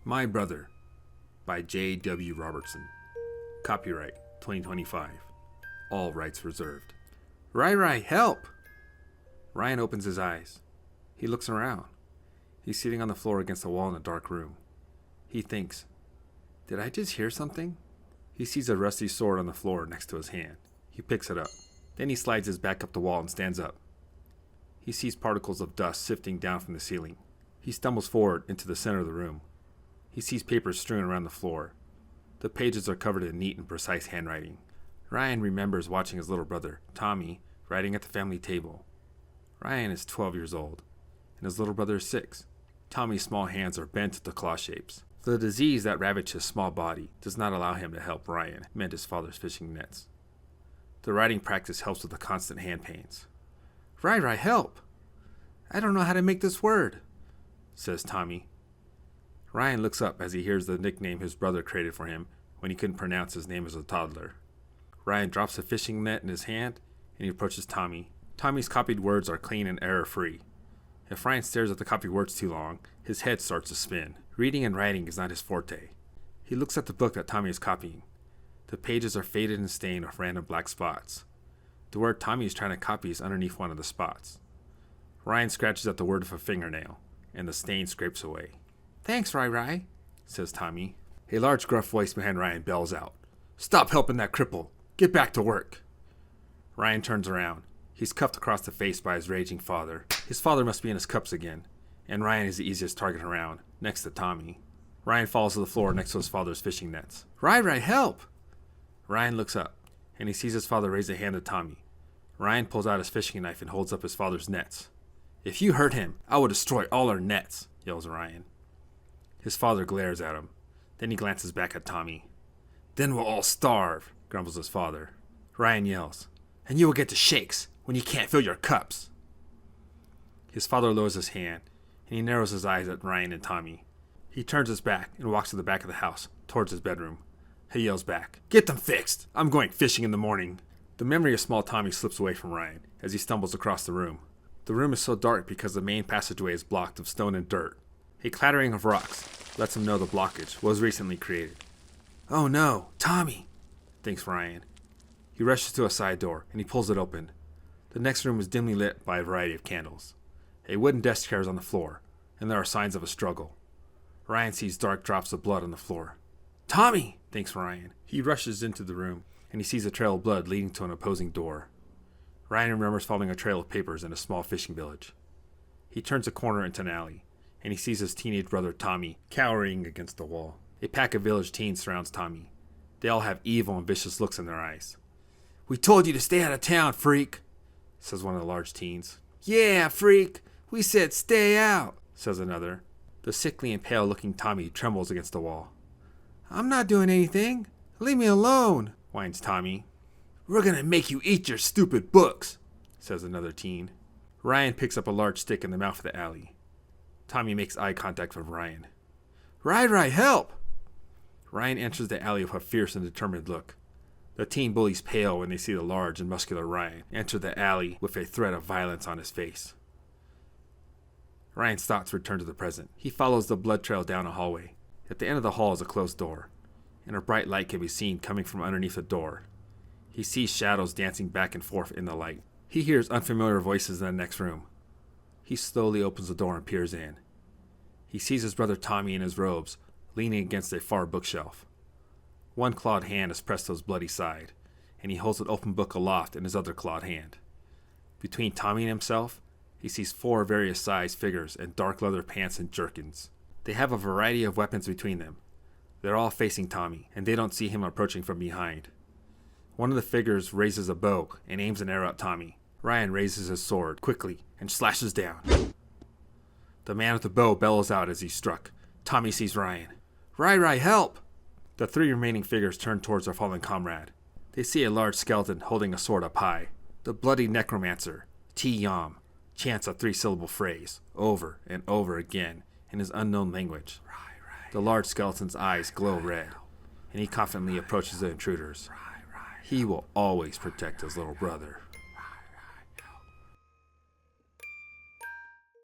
My Brother by J.W. Robertson. Copyright 2025. All rights reserved. Rai, help! Ryan opens his eyes. He looks around. He's sitting on the floor against the wall in a dark room. He thinks, did I just hear something? He sees a rusty sword on the floor next to his hand. He picks it up. Then he slides his back up the wall and stands up. He sees particles of dust sifting down from the ceiling. He stumbles forward into the center of the room. He sees papers strewn around the floor. The pages are covered in neat and precise handwriting. Ryan remembers watching his little brother, Tommy, writing at the family table. Ryan is 12 years old, and his little brother is 6. Tommy's small hands are bent into claw shapes. The disease that ravaged his small body does not allow him to help Ryan mend his father's fishing nets. The writing practice helps with the constant hand pains. Rai, help! I don't know how to make this word, says Tommy. Ryan looks up as he hears the nickname his brother created for him when he couldn't pronounce his name as a toddler. Ryan drops a fishing net in his hand and he approaches Tommy. Tommy's copied words are clean and error-free. If Ryan stares at the copied words too long, his head starts to spin. Reading and writing is not his forte. He looks at the book that Tommy is copying. The pages are faded and stained with random black spots. The word Tommy is trying to copy is underneath one of the spots. Ryan scratches at the word with a fingernail, and the stain scrapes away. Thanks, Rai, says Tommy. A large gruff voice behind Ryan bells out. Stop helping that cripple. Get back to work. Ryan turns around. He's cuffed across the face by his raging father. His father must be in his cups again, and Ryan is the easiest target around, next to Tommy. Ryan falls to the floor next to his father's fishing nets. Rai, help! Ryan looks up, and he sees his father raise a hand to Tommy. Ryan pulls out his fishing knife and holds up his father's nets. If you hurt him, I will destroy all our nets, yells Ryan. His father glares at him. Then he glances back at Tommy. Then we'll all starve, grumbles his father. Ryan yells, and you will get to shakes when you can't fill your cups. His father lowers his hand, and he narrows his eyes at Ryan and Tommy. He turns his back and walks to the back of the house, towards his bedroom. He yells back, get them fixed! I'm going fishing in the morning. The memory of small Tommy slips away from Ryan as he stumbles across the room. The room is so dark because the main passageway is blocked of stone and dirt. A clattering of rocks lets him know the blockage was recently created. Oh no, Tommy, thinks Ryan. He rushes to a side door and he pulls it open. The next room is dimly lit by a variety of candles. A wooden desk chair is on the floor, and there are signs of a struggle. Ryan sees dark drops of blood on the floor. Tommy, thinks Ryan. He rushes into the room and he sees a trail of blood leading to an opposing door. Ryan remembers following a trail of papers in a small fishing village. He turns a corner into an alley, and he sees his teenage brother Tommy cowering against the wall. A pack of village teens surrounds Tommy. They all have evil and vicious looks in their eyes. We told you to stay out of town, freak, says one of the large teens. Yeah, freak, we said stay out, says another. The sickly and pale-looking Tommy trembles against the wall. I'm not doing anything. Leave me alone, whines Tommy. We're gonna make you eat your stupid books, says another teen. Ryan picks up a large stick in the mouth of the alley. Tommy makes eye contact with Ryan. Rai, help! Ryan enters the alley with a fierce and determined look. The teen bullies pale when they see the large and muscular Ryan enter the alley with a threat of violence on his face. Ryan's thoughts return to the present. He follows the blood trail down a hallway. At the end of the hall is a closed door, and a bright light can be seen coming from underneath the door. He sees shadows dancing back and forth in the light. He hears unfamiliar voices in the next room. He slowly opens the door and peers in. He sees his brother Tommy in his robes, leaning against a far bookshelf. One clawed hand is pressed to his bloody side, and he holds an open book aloft in his other clawed hand. Between Tommy and himself, he sees 4 various sized figures in dark leather pants and jerkins. They have a variety of weapons between them. They're all facing Tommy, and they don't see him approaching from behind. One of the figures raises a bow and aims an arrow at Tommy. Ryan raises his sword quickly and slashes down. The man with the bow bellows out as he's struck. Tommy sees Ryan. Rai, help! The 3 remaining figures turn towards their fallen comrade. They see a large skeleton holding a sword up high. The bloody necromancer, T-Yam, chants a 3-syllable phrase over and over again in his unknown language. The large skeleton's eyes glow red, and he confidently approaches the intruders. He will always protect his little brother.